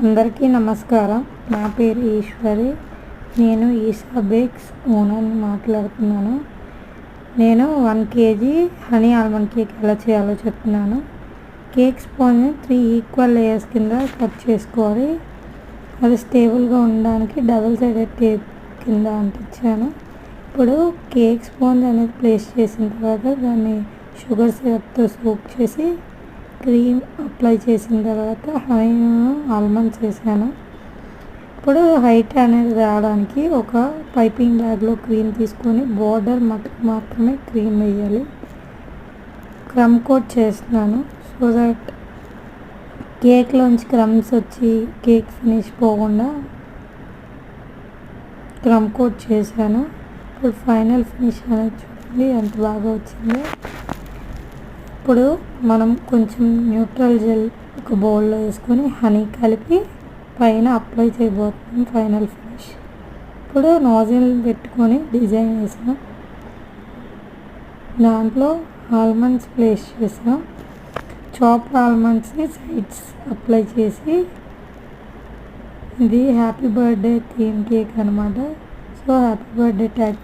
అందరికీ నమస్కారం. నా పేరు ఈశ్వరి. నేను ఈషా బేక్స్ ఓనర్ని మాట్లాడుతున్నాను. నేను 1 kg హనీ ఆల్మండ్ కేక్ ఎలా చేయాలో చెప్తున్నాను. కేక్ స్పాంజ్ని 3 ఈక్వల్ లేయర్స్ కింద కట్ చేసుకోవాలి. అది స్టేబుల్గా ఉండడానికి డబుల్ సైడెడ్ టేప్ కింద అంటించాను. ఇప్పుడు కేక్ స్పాంజ్ అనేది ప్లేస్ చేసిన తర్వాత దాన్ని షుగర్ సిరప్తో సోక్ చేసి క్రీమ్ అప్లై చేసిన తర్వాత హనీ ఆల్మండ్స్ వేసాను. ఇప్పుడు హైట్ అనేది రావడానికి ఒక పైపింగ్ బ్యాగ్లో క్రీమ్ తీసుకొని బోర్డర్ మాత్రమే క్రీమ్ వేయాలి. క్రమ్ కోట్ చేస్తున్నాను సో దట్ కేక్లోంచి క్రమ్స్ వచ్చి కేక్ ఫినిష్ పోకుండా క్రమ్ కోట్ చేశాను. ఇప్పుడు ఫైనల్ ఫినిష్ అనేది చూడండి ఎంత బాగా వచ్చిందో. ఇప్పుడు మనం కొంచెం న్యూట్రల్ జెల్ ఒక బౌల్లో వేసుకొని హనీ కలిపి పైన అప్లై చేయబోతున్నాం ఫైనల్ ఫినిష్. ఇప్పుడు నోజిల్ పెట్టుకొని డిజైన్ వేసాం. దాంట్లో ఆల్మండ్స్ ప్లేస్ చేసాం. చాప్డ్ ఆల్మండ్స్ని సైడ్స్ అప్లై చేసి ఇది హ్యాపీ బర్త్డే థీమ్ కేక్ అనమాట. So happy birthday tag